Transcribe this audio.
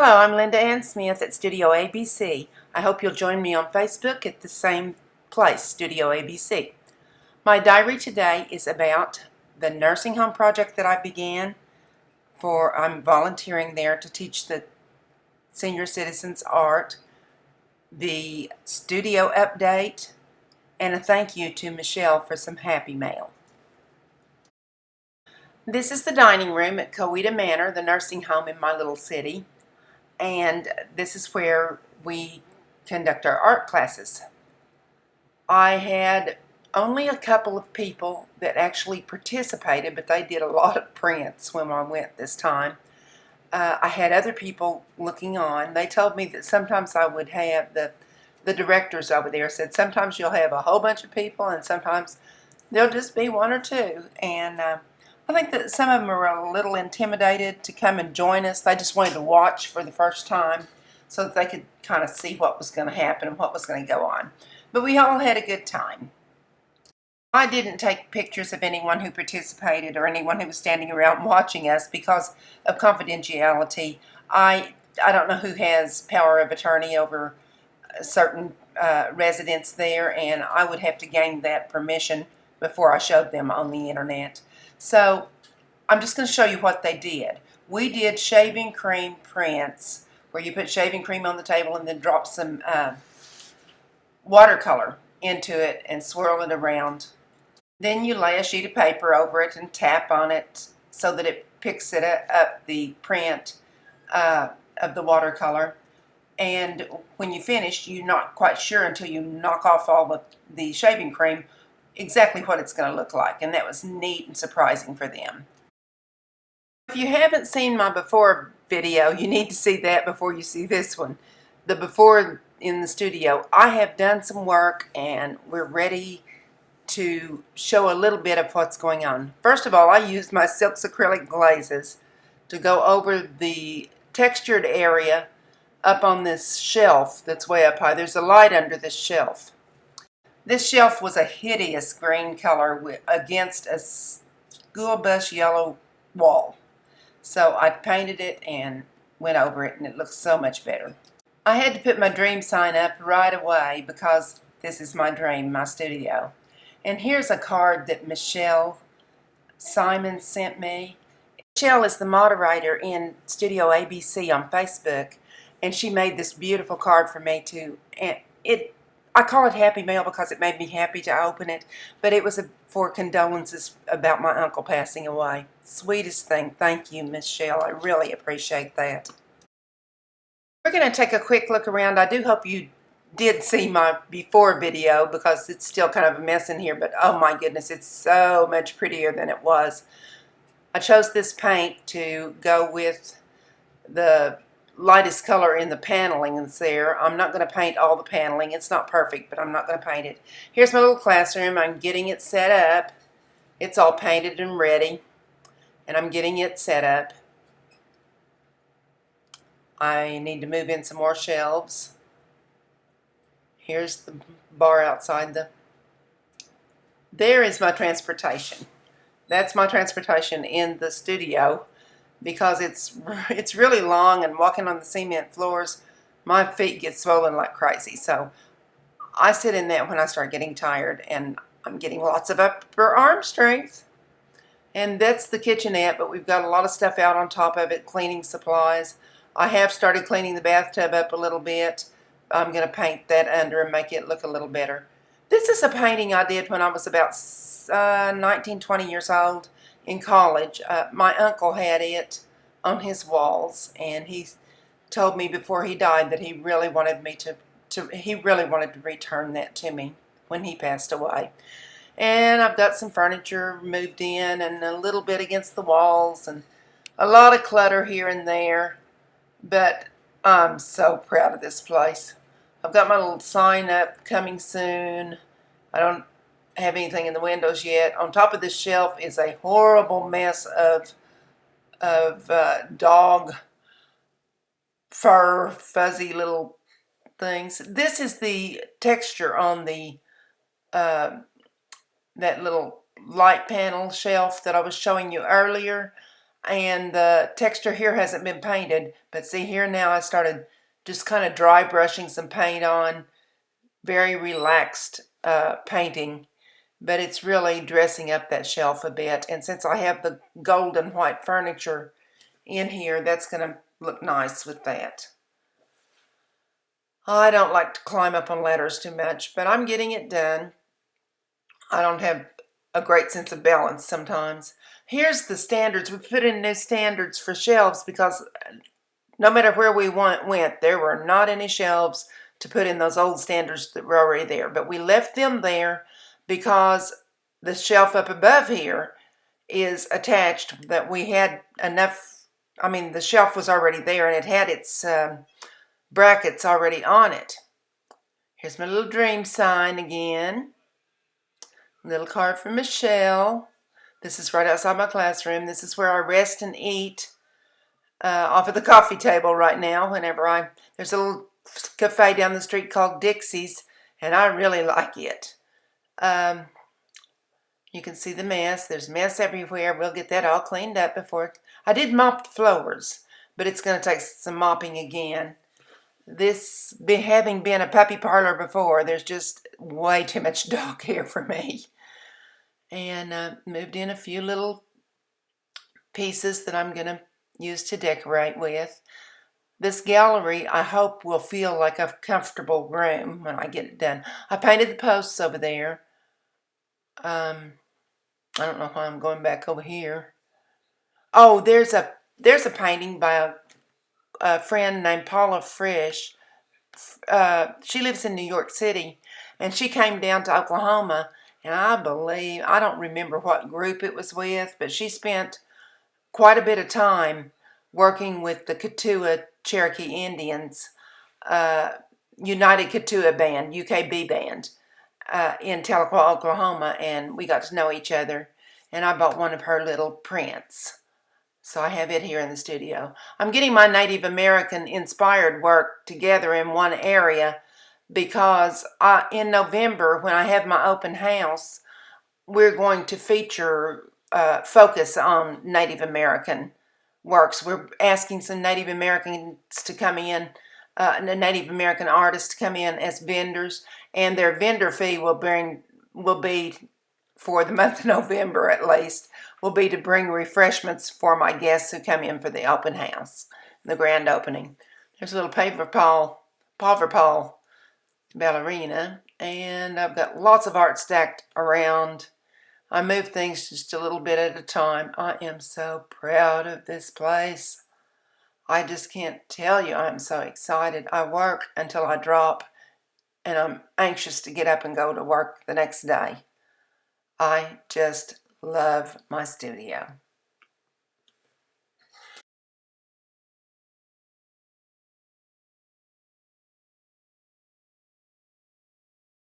Hello, I'm Linda Ann Smith at Studio ABC. I hope you'll join me on Facebook at the same place, Studio ABC. My diary today is about the nursing home project that I began. I'm volunteering there to teach the senior citizens art, the studio update, and a thank you to Michelle for some happy mail. This is the dining room at Coweta Manor, the nursing home in my little city. And this is where we conduct our art classes. I had only a couple of people that actually participated, but they did a lot of prints when I went this time. I had other people looking on. They told me that sometimes I would have the directors over there said sometimes you'll have a whole bunch of people and sometimes there'll just be one or two. And I think that some of them were a little intimidated to come and join us. They just wanted to watch for the first time so that they could kind of see what was going to happen and what was going to go on. But we all had a good time. I didn't take pictures of anyone who participated or anyone who was standing around watching us because of confidentiality. I don't know who has power of attorney over certain residents there, and I would have to gain that permission before I showed them on the internet. So I'm just going to show you what they did. We did shaving cream prints where you put shaving cream on the table and then drop some watercolor into it and swirl it around. Then you lay a sheet of paper over it and tap on it so that it picks it up the print of the watercolor. And when you finish, you're not quite sure until you knock off all the shaving cream exactly what it's going to look like, and that was neat and surprising for them. If you haven't seen my before video, you need to see that before you see this one. The before in the studio. I have done some work and we're ready to show a little bit of what's going on. First of all, I used my Silks acrylic glazes to go over the textured area up on this shelf that's way up high. There's a light under this shelf. This shelf was a hideous green color against a school bus yellow wall. So I painted it and went over it and it looks so much better. I had to put my dream sign up right away because this is my dream, my studio. And here's a card that Michelle Simon sent me. Michelle is the moderator in Studio ABC on Facebook, and she made this beautiful card for me too. And I call it Happy Mail because it made me happy to open it, but it was for condolences about my uncle passing away. Sweetest thing. Thank you, Michelle. I really appreciate that. We're going to take a quick look around. I do hope you did see my before video because it's still kind of a mess in here, but oh my goodness, it's so much prettier than it was. I chose this paint to go with the lightest color in the paneling that's there. I'm not going to paint all the paneling. It's not perfect, but I'm not going to paint it. Here's my little classroom. I'm getting it set up. It's all painted and ready, and I'm getting it set up. I need to move in some more shelves. Here's the bar outside. There is my transportation. That's my transportation in the studio because it's really long, and walking on the cement floors, my feet get swollen like crazy. So I sit in that when I start getting tired, and I'm getting lots of upper arm strength. And that's the kitchenette, but we've got a lot of stuff out on top of it, cleaning supplies. I have started cleaning the bathtub up a little bit. I'm going to paint that under and make it look a little better. This is a painting I did when I was about 19, 20 years old in college. My uncle had it on his walls, and he told me before he died that he really wanted me to return that to me when he passed away. And I've got some furniture moved in and a little bit against the walls and a lot of clutter here and there, but I'm so proud of this place. I've got my little sign up, coming soon. I don't have anything in the windows yet. On top of this shelf is a horrible mess of dog fur, fuzzy little things. This is the texture on the that little light panel shelf that I was showing you earlier. and the texture here hasn't been painted, but see here now I started just kind of dry brushing some paint on, very relaxed painting, but it's really dressing up that shelf a bit. And since I have the gold and white furniture in here, that's going to look nice with that. I don't like to climb up on ladders too much, but I'm getting it done. I don't have a great sense of balance sometimes. Here's the standards. We put in new standards for shelves because no matter where we went, there were not any shelves to put in those old standards that were already there. But we left them there because the shelf up above here is attached, that we had enough. I mean, the shelf was already there and it had its brackets already on it. Here's my little dream sign again. Little card from Michelle. This is right outside my classroom. This is where I rest and eat off of the coffee table right now. There's a little cafe down the street called Dixie's, and I really like it. You can see the mess. There's mess everywhere. We'll get that all cleaned up before. I did mop the floors, but it's going to take some mopping again. This, having been a puppy parlor before, there's just way too much dog hair for me. And moved in a few little pieces that I'm going to use to decorate with. This gallery, I hope, will feel like a comfortable room when I get it done. I painted the posts over there. I don't know why I'm going back over here. Oh, there's a painting by a friend named Paula Frisch. She lives in New York City, and she came down to Oklahoma, and I don't remember what group it was with, but she spent quite a bit of time working with the Coweta Cherokee Indians, United Coweta Band, UKB band, in Tahlequah, Oklahoma, and we got to know each other, and I bought one of her little prints. So I have it here in the studio. I'm getting my Native American inspired work together in one area because in November, when I have my open house, we're going to focus on Native American works. We're asking some Native Americans to come in, Native American artists to come in as vendors, and their vendor fee will be, for the month of November at least, will be to bring refreshments for my guests who come in for the open house, the grand opening. There's a little paper Paul ballerina, and I've got lots of art stacked around. I move things just a little bit at a time. I am so proud of this place. I just can't tell you, I'm so excited. I work until I drop, and I'm anxious to get up and go to work the next day. I just love my studio.